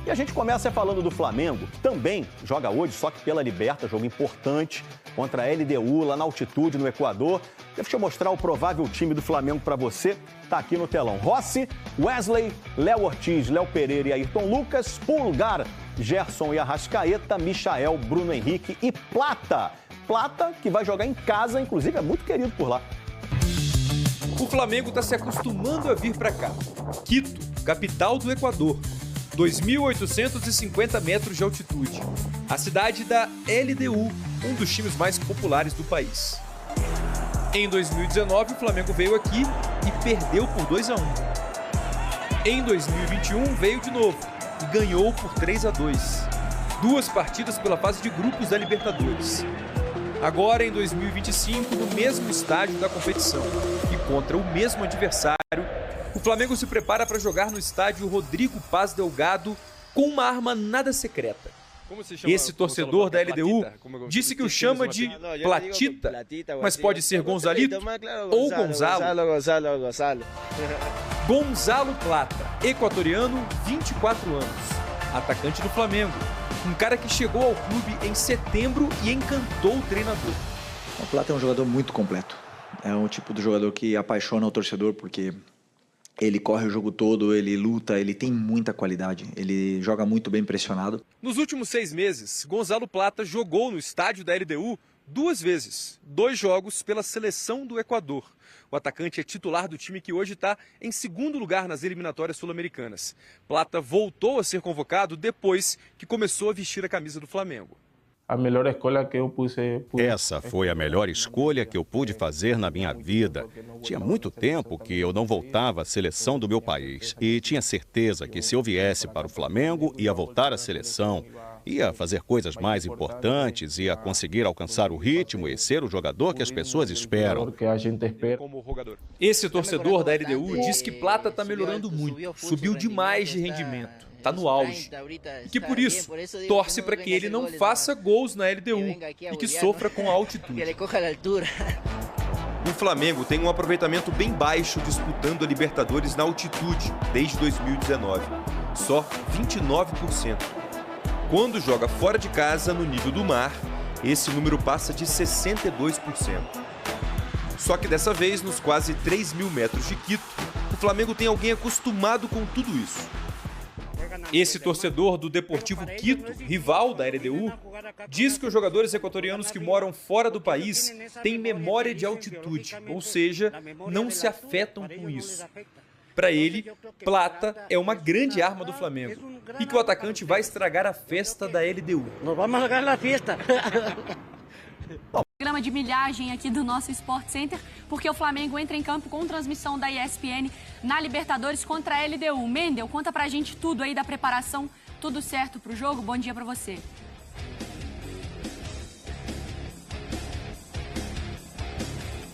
E a gente começa falando do Flamengo, também joga hoje, só que pela Liberta, jogo importante, contra a LDU, lá na altitude, no Equador. Deixa eu mostrar o provável time do Flamengo para você, tá aqui no telão. Rossi, Wesley, Léo Ortiz, Léo Pereira e Ayrton Lucas, Pulgar, Gerson e Arrascaeta, Michael, Bruno Henrique e Plata. Plata, que vai jogar em casa, inclusive é muito querido por lá. O Flamengo está se acostumando a vir para cá. Quito, capital do Equador. 2.850 metros de altitude. A cidade da LDU, um dos times mais populares do país. Em 2019, o Flamengo veio aqui e perdeu por 2-1. Em 2021, veio de novo e ganhou por 3-2. 2 partidas pela fase de grupos da Libertadores. Agora, em 2025, no mesmo estádio da competição e contra o mesmo adversário, o Flamengo se prepara para jogar no estádio Rodrigo Paz Delgado com uma arma nada secreta. Esse torcedor da LDU disse que o chama de Platita, mas pode ser Gonzalito ou Gonzalo. Gonzalo Plata, equatoriano, 24 anos, atacante do Flamengo. Um cara que chegou ao clube em setembro e encantou o treinador. O Plata é um jogador muito completo. É um tipo de jogador que apaixona o torcedor porque ele corre o jogo todo, ele luta, ele tem muita qualidade, ele joga muito bem pressionado. Nos últimos 6 meses, Gonzalo Plata jogou no estádio da LDU 2 vezes, 2 jogos pela seleção do Equador. O atacante é titular do time que hoje está em 2º lugar nas eliminatórias sul-americanas. Plata voltou a ser convocado depois que começou a vestir a camisa do Flamengo. Essa foi a melhor escolha que eu pude fazer na minha vida. Tinha muito tempo que eu não voltava à seleção do meu país e tinha certeza que se eu viesse para o Flamengo, ia voltar à seleção, ia fazer coisas mais importantes, ia conseguir alcançar o ritmo e ser o jogador que as pessoas esperam. Esse torcedor da LDU diz que Plata está melhorando muito, subiu demais de rendimento. Está no auge. E que por isso torce para que ele não faça gols na LDU e que sofra com a altitude. O Flamengo tem um aproveitamento bem baixo disputando a Libertadores na altitude desde 2019. Só 29%. Quando joga fora de casa, no nível do mar, esse número passa de 62%. Só que dessa vez, nos quase 3.000 metros de Quito, o Flamengo tem alguém acostumado com tudo isso. Esse torcedor do Deportivo Quito, rival da LDU, diz que os jogadores equatorianos que moram fora do país têm memória de altitude, ou seja, não se afetam com isso. Para ele, Plata é uma grande arma do Flamengo e que o atacante vai estragar a festa da LDU. Nós vamos jogar a festa. Programa de milhagem aqui do nosso Sport Center, porque o Flamengo entra em campo com transmissão da ESPN na Libertadores contra a LDU. Mendel, conta pra gente tudo aí da preparação, tudo certo pro jogo? Bom dia pra você.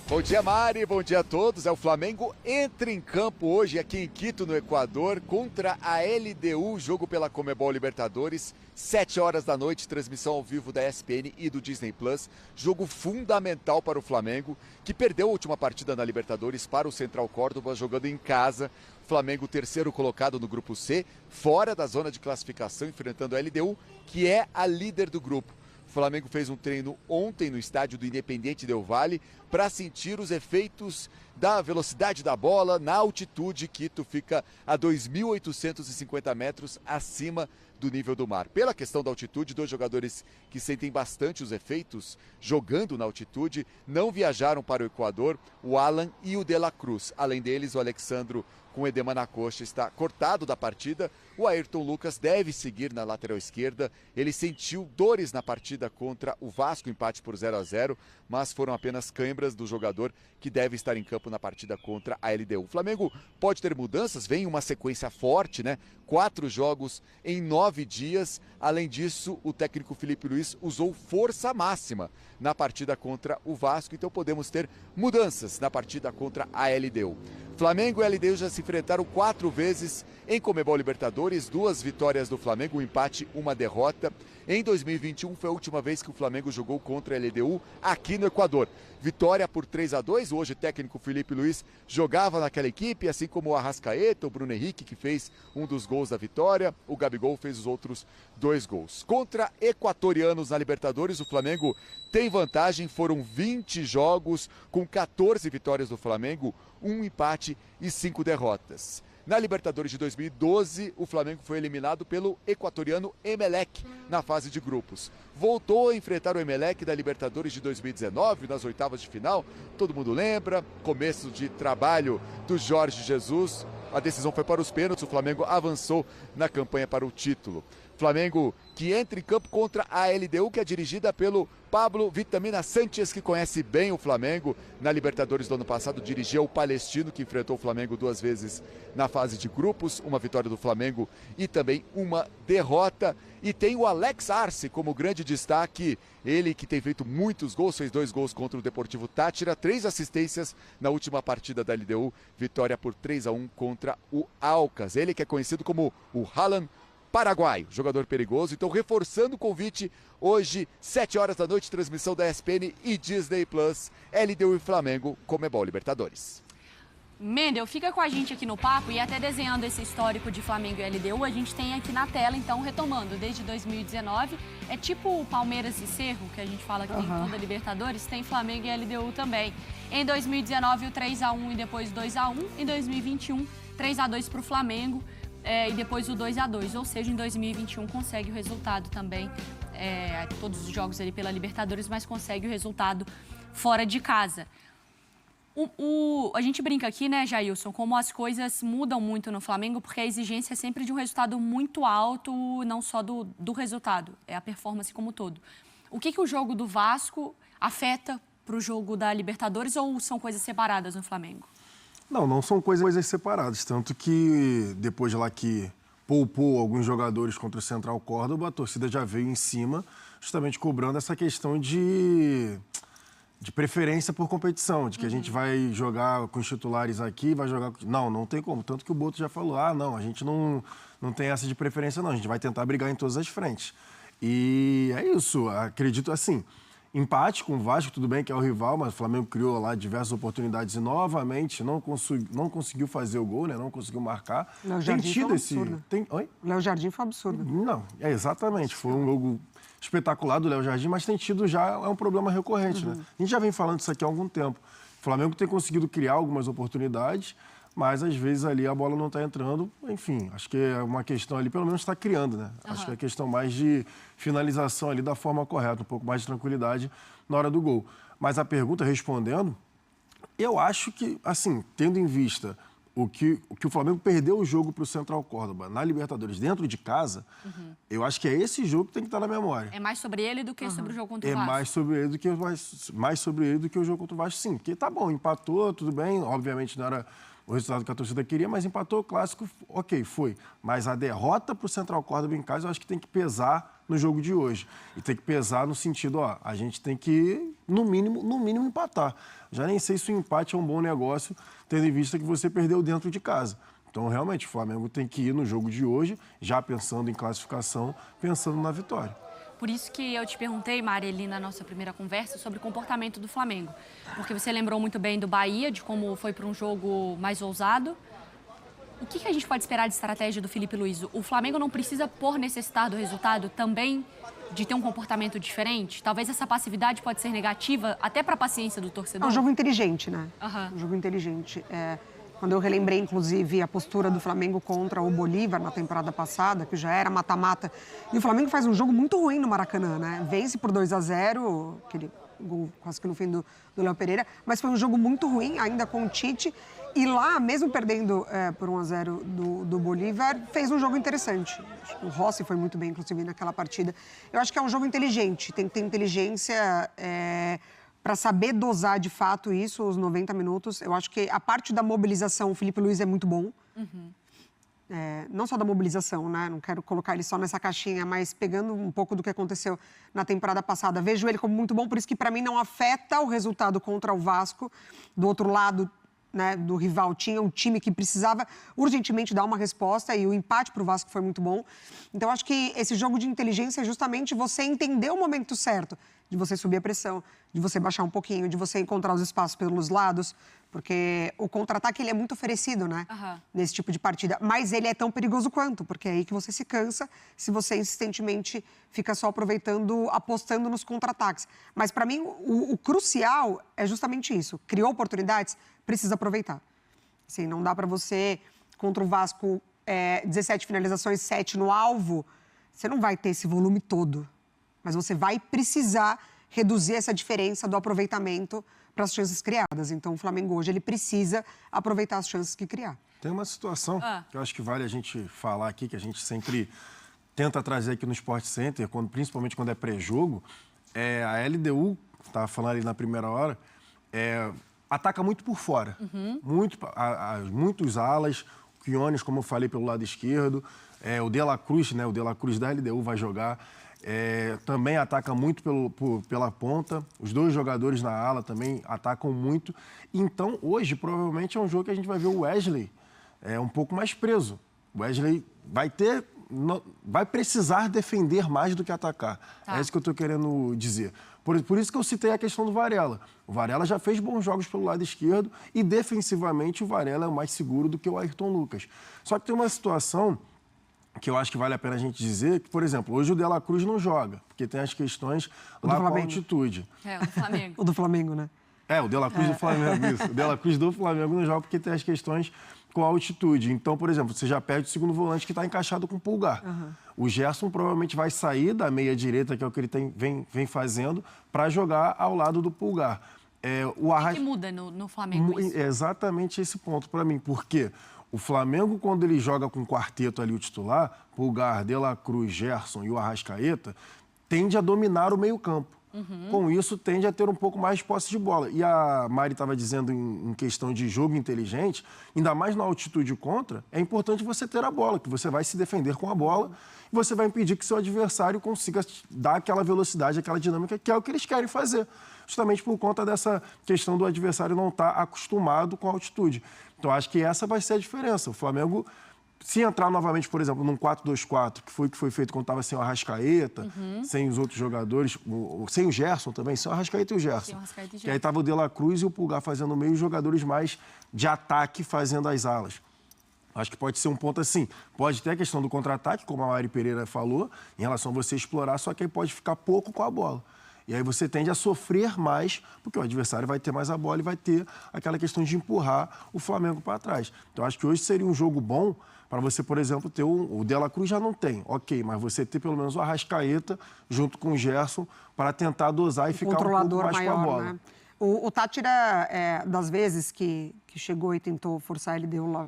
Bom dia, Mari, bom dia a todos. O Flamengo entra em campo hoje aqui em Quito, no Equador, contra a LDU, jogo pela Conmebol Libertadores, 7 horas da noite, transmissão ao vivo da ESPN e do Disney Plus. Jogo fundamental para o Flamengo, que perdeu a última partida na Libertadores para o Central Córdoba, jogando em casa. Flamengo, 3º colocado no grupo C, fora da zona de classificação, enfrentando a LDU, que é a líder do grupo. O Flamengo fez um treino ontem no estádio do Independiente Del Valle para sentir os efeitos da velocidade da bola na altitude. Quito fica a 2.850 metros acima do nível do mar. Pela questão da altitude, 2 jogadores que sentem bastante os efeitos jogando na altitude não viajaram para o Equador, o Alan e o De La Cruz. Além deles, o Alexandro, com edema na coxa, está cortado da partida. O Ayrton Lucas deve seguir na lateral esquerda. Ele sentiu dores na partida contra o Vasco, empate por 0-0, mas foram apenas câimbras do jogador que deve estar em campo na partida contra a LDU. O Flamengo pode ter mudanças, vem uma sequência forte, né? 4 jogos em 9 dias. Além disso, o técnico Felipe Luiz usou força máxima na partida contra o Vasco, então podemos ter mudanças na partida contra a LDU. Flamengo e LDU já se enfrentaram 4 vezes em Conmebol Libertadores, 2 vitórias do Flamengo, um empate, 1 derrota. Em 2021 foi a última vez que o Flamengo jogou contra a LDU aqui no Equador. Vitória por 3-2, hoje o técnico Felipe Luiz jogava naquela equipe, assim como o Arrascaeta, o Bruno Henrique, que fez um dos gols gols da vitória, o Gabigol fez os outros 2 gols. Contra equatorianos na Libertadores, o Flamengo tem vantagem, foram 20 jogos com 14 vitórias do Flamengo, 1 empate e 5 derrotas. Na Libertadores de 2012, o Flamengo foi eliminado pelo equatoriano Emelec na fase de grupos. Voltou a enfrentar o Emelec da Libertadores de 2019, nas oitavas de final. Todo mundo lembra, começo de trabalho do Jorge Jesus. A decisão foi para os pênaltis, o Flamengo avançou na campanha para o título. Flamengo que entra em campo contra a LDU, que é dirigida pelo Pablo Vitamina Sánchez, que conhece bem o Flamengo. Na Libertadores do ano passado, dirigia o Palestino, que enfrentou o Flamengo 2 vezes na fase de grupos. Uma vitória do Flamengo e também uma derrota. E tem o Alex Arce como grande destaque. Ele que tem feito muitos gols, fez 2 gols contra o Deportivo Táchira, 3 assistências na última partida da LDU. Vitória por 3-1 contra o Aucas. Ele que é conhecido como o Haaland paraguaio, jogador perigoso. Então, reforçando o convite, hoje, 7 horas da noite, transmissão da ESPN e Disney+, LDU e Flamengo, Conmebol Libertadores. Mendel, fica com a gente aqui no papo e até desenhando esse histórico de Flamengo e LDU, a gente tem aqui na tela, então, retomando, desde 2019, é tipo o Palmeiras e Cerro, que a gente fala que tem toda a Libertadores, tem Flamengo e LDU também. Em 2019, o 3-1 e depois 2-1, em 2021, 3-2 para o Flamengo, e depois o 2-2, ou seja, em 2021 consegue o resultado também, todos os jogos ali pela Libertadores, mas consegue o resultado fora de casa. A gente brinca aqui, né, Jailson, como as coisas mudam muito no Flamengo, porque a exigência é sempre de um resultado muito alto, não só do resultado, é a performance como um todo. O que o jogo do Vasco afeta para o jogo da Libertadores, ou são coisas separadas no Flamengo? Não são coisas separadas, tanto que depois de lá que poupou alguns jogadores contra o Central Córdoba, a torcida já veio em cima, justamente cobrando essa questão de preferência por competição, de que a gente vai jogar com os titulares aqui, vai jogar... Não tem como, tanto que o Boto já falou, a gente não tem essa de preferência não, a gente vai tentar brigar em todas as frentes. E é isso, acredito assim... Empate com o Vasco, tudo bem que é o rival, mas o Flamengo criou lá diversas oportunidades e novamente não conseguiu fazer o gol, né? Não conseguiu marcar. Léo Jardim foi um absurdo. Oi? Léo Jardim foi um absurdo. Não, exatamente. Foi um jogo espetacular do Léo Jardim, mas tem tido já, é um problema recorrente, né? A gente já vem falando isso aqui há algum tempo. O Flamengo tem conseguido criar algumas oportunidades, mas às vezes ali a bola não está entrando. Enfim, acho que é uma questão ali, pelo menos está criando, né? Acho que é questão mais de finalização ali da forma correta, um pouco mais de tranquilidade na hora do gol. Mas a pergunta, respondendo, eu acho que, assim, tendo em vista o que o Flamengo perdeu o jogo para o Central Córdoba na Libertadores dentro de casa, eu acho que é esse jogo que tem que estar na memória. É mais sobre ele do que sobre o jogo contra o Vasco? É mais sobre ele do que o jogo contra o Vasco, sim. Porque tá bom, empatou, tudo bem, obviamente não era o resultado que a torcida queria, mas empatou o clássico, ok, foi. Mas a derrota para o Central Córdoba em casa, eu acho que tem que pesar no jogo de hoje. E tem que pesar no sentido, a gente tem que, no mínimo, empatar. Já nem sei se o empate é um bom negócio, tendo em vista que você perdeu dentro de casa. Então, realmente, o Flamengo tem que ir no jogo de hoje, já pensando em classificação, pensando na vitória. Por isso que eu te perguntei, Mareli, na nossa primeira conversa, sobre o comportamento do Flamengo. Porque você lembrou muito bem do Bahia, de como foi para um jogo mais ousado. O que a gente pode esperar de estratégia do Felipe Luiz? O Flamengo não precisa, por necessitar do resultado, também de ter um comportamento diferente? Talvez essa passividade pode ser negativa até para a paciência do torcedor? É um jogo inteligente, né? Um jogo inteligente. Quando eu relembrei, inclusive, a postura do Flamengo contra o Bolívar na temporada passada, que já era mata-mata. E o Flamengo faz um jogo muito ruim no Maracanã, né? Vence por 2-0, aquele gol quase que no fim do Léo Pereira. Mas foi um jogo muito ruim, ainda com o Tite. E lá, mesmo perdendo por 1-0 do Bolívar, fez um jogo interessante. O Rossi foi muito bem, inclusive, naquela partida. Eu acho que é um jogo inteligente. Tem que ter inteligência... para saber dosar de fato isso, os 90 minutos. Eu acho que a parte da mobilização, o Felipe Luiz é muito bom. Não só da mobilização, né? Não quero colocar ele só nessa caixinha, mas pegando um pouco do que aconteceu na temporada passada. Vejo ele como muito bom, por isso que para mim não afeta o resultado contra o Vasco. Do outro lado, né, do rival, tinha um time que precisava urgentemente dar uma resposta e o empate para o Vasco foi muito bom. Então, acho que esse jogo de inteligência é justamente você entender o momento certo de você subir a pressão, de você baixar um pouquinho, de você encontrar os espaços pelos lados, Porque o contra-ataque ele é muito oferecido, né? Nesse tipo de partida. Mas ele é tão perigoso quanto, porque é aí que você se cansa se você insistentemente fica só apostando nos contra-ataques. Mas para mim, o crucial é justamente isso. Criou oportunidades, precisa aproveitar. Assim, não dá para você, contra o Vasco, 17 finalizações, 7 no alvo, você não vai ter esse volume todo. Mas você vai precisar reduzir essa diferença do aproveitamento para as chances criadas. Então, o Flamengo hoje ele precisa aproveitar as chances que criar. Tem uma situação que eu acho que vale a gente falar aqui, que a gente sempre tenta trazer aqui no Sport Center, principalmente quando é pré-jogo, a LDU, estava falando ali na primeira hora, ataca muito por fora. Muitos alas, o Quiones, como eu falei, pelo lado esquerdo, o De La Cruz, né, o De La Cruz da LDU vai jogar. Também ataca muito pela ponta. Os dois jogadores na ala também atacam muito. Então, hoje, provavelmente, é um jogo que a gente vai ver o Wesley um pouco mais preso. O Wesley vai precisar defender mais do que atacar. É isso que eu estou querendo dizer. Por isso que eu citei a questão do Varela. O Varela já fez bons jogos pelo lado esquerdo e, defensivamente, o Varela é mais seguro do que o Ayrton Lucas. Só que tem uma situação que eu acho que vale a pena a gente dizer, que, por exemplo, hoje o De La Cruz não joga, porque tem as questões lá com a altitude. O do Flamengo. O do Flamengo, né? O De La Cruz do Flamengo, isso. O De La Cruz do Flamengo não joga porque tem as questões com a altitude. Então, por exemplo, você já perde o segundo volante que está encaixado com o Pulgar. O Gerson provavelmente vai sair da meia direita, que é o que ele vem fazendo, para jogar ao lado do Pulgar. O que muda no Flamengo isso? É exatamente esse ponto para mim, porque o Flamengo, quando ele joga com o quarteto ali, o titular, Pulgar, De La Cruz, Gerson e o Arrascaeta, tende a dominar o meio-campo. Com isso, tende a ter um pouco mais de posse de bola. E a Mari estava dizendo em questão de jogo inteligente, ainda mais na altitude contra, é importante você ter a bola, que você vai se defender com a bola e você vai impedir que seu adversário consiga dar aquela velocidade, aquela dinâmica, que é o que eles querem fazer. Justamente por conta dessa questão do adversário não estar acostumado com a altitude. Então, acho que essa vai ser a diferença. O Flamengo, se entrar novamente, por exemplo, num 4-2-4, que foi feito quando estava sem o Arrascaeta, sem os outros jogadores, sem o Gerson também, sem o Arrascaeta e o Gerson. Que aí estava o De La Cruz e o Pulgar fazendo o meio e os jogadores mais de ataque fazendo as alas. Acho que pode ser um ponto assim. Pode ter a questão do contra-ataque, como a Mari Pereira falou, em relação a você explorar, só que aí pode ficar pouco com a bola. E aí você tende a sofrer mais, porque o adversário vai ter mais a bola e vai ter aquela questão de empurrar o Flamengo para trás. Então, acho que hoje seria um jogo bom para você, por exemplo, ter o De La Cruz já não tem, ok, mas você ter pelo menos o Arrascaeta junto com o Gerson para tentar dosar e ficar um pouco mais com a bola. Né? O Tátira, das vezes que chegou e tentou forçar ele deu lá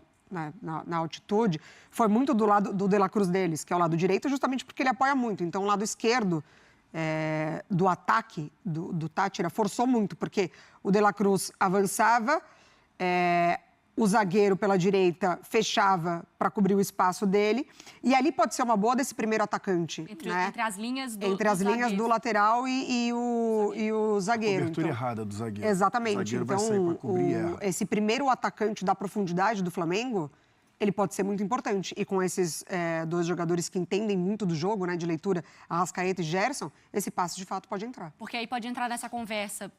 na altitude, foi muito do lado do De La Cruz deles, que é o lado direito, justamente porque ele apoia muito. Então, o lado esquerdo do ataque do Tátira forçou muito, porque o De La Cruz avançava, o zagueiro pela direita fechava para cobrir o espaço dele, e ali pode ser uma boa desse primeiro atacante. Entre as linhas do Entre as linhas do lateral e o zagueiro. A cobertura errada do zagueiro. Exatamente. O zagueiro vai sair para cobrir esse primeiro atacante da profundidade do Flamengo, ele pode ser muito importante. E com esses dois jogadores que entendem muito do jogo, né, de leitura, Arrascaeta e Gerson, esse passe de fato pode entrar. Porque aí pode entrar nessa conversa.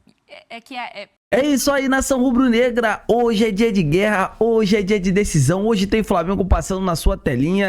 É isso aí, nação rubro-negra. Hoje é dia de guerra, hoje é dia de decisão. Hoje tem Flamengo passando na sua telinha.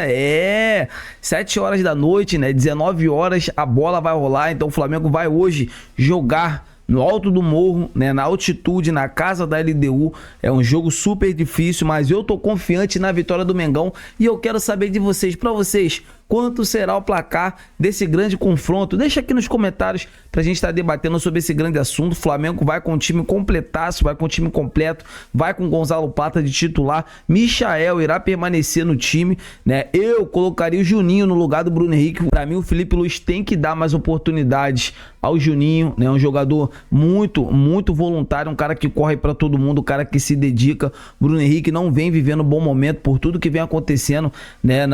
7 horas da noite, né? 19 horas, a bola vai rolar. Então o Flamengo vai hoje jogar no alto do morro, né, na altitude, na casa da LDU. É um jogo super difícil, mas eu tô confiante na vitória do Mengão e eu quero saber de vocês, pra vocês, quanto será o placar desse grande confronto? Deixa aqui nos comentários pra gente estar debatendo sobre esse grande assunto. O Flamengo vai com o time completaço, vai com o time completo, vai com Gonzalo Plata de titular, Michael irá permanecer no time, né? Eu colocaria o Juninho no lugar do Bruno Henrique. Pra mim, o Felipe Luiz tem que dar mais oportunidades ao Juninho, né? Um jogador muito voluntário, um cara que corre pra todo mundo, um cara que se dedica. Bruno Henrique não vem vivendo um bom momento por tudo que vem acontecendo, né,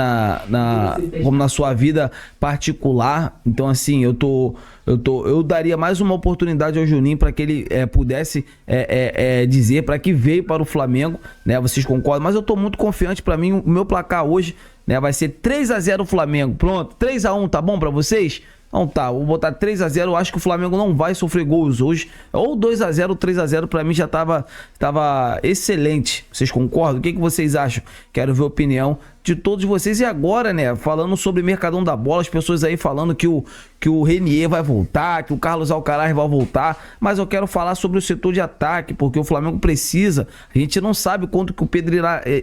como na sua vida particular. Então, assim, eu daria mais uma oportunidade ao Juninho para que ele pudesse dizer para que veio para o Flamengo, né? Vocês concordam? Mas eu tô muito confiante. Para mim, o meu placar hoje, né, vai ser 3-0 Flamengo. Pronto, 3-1, tá bom para vocês? Então tá, vou botar 3-0. Eu acho que o Flamengo não vai sofrer gols hoje. Ou 2-0, 3-0, pra mim já tava excelente. Vocês concordam? O que vocês acham? Quero ver a opinião de todos vocês. E agora, né, falando sobre o Mercadão da Bola, as pessoas aí falando que o Renier vai voltar, que o Carlos Alcaraz vai voltar, mas eu quero falar sobre o setor de ataque, porque o Flamengo precisa. A gente não sabe quanto que o Pedro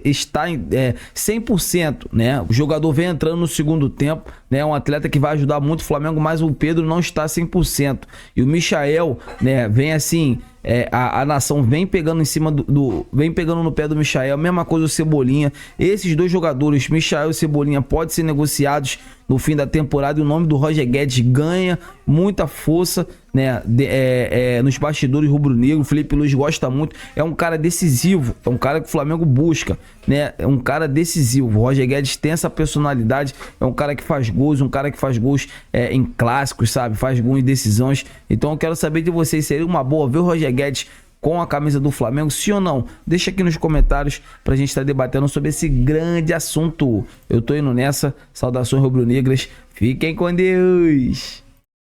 está em 100%, né? O jogador vem entrando no segundo tempo, né? Um atleta que vai ajudar muito o Flamengo, mas o Pedro não está 100%. E o Michael, né, vem assim... a nação vem pegando em cima vem pegando no pé do Michael, a mesma coisa o Cebolinha. Esses dois jogadores, Michael e Cebolinha, podem ser negociados no fim da temporada, e o nome do Roger Guedes ganha muita força, né, nos bastidores rubro-negro. O Felipe Luiz gosta muito, é um cara decisivo, é um cara que o Flamengo busca, né, é um cara decisivo. O Roger Guedes tem essa personalidade, é um cara que faz gols, em clássicos, sabe, faz gols em decisões. Então eu quero saber de vocês, seria uma boa ver o Roger Guedes com a camisa do Flamengo, sim ou não? Deixa aqui nos comentários pra gente estar debatendo sobre esse grande assunto. Eu tô indo nessa. Saudações rubro-negras. Fiquem com Deus.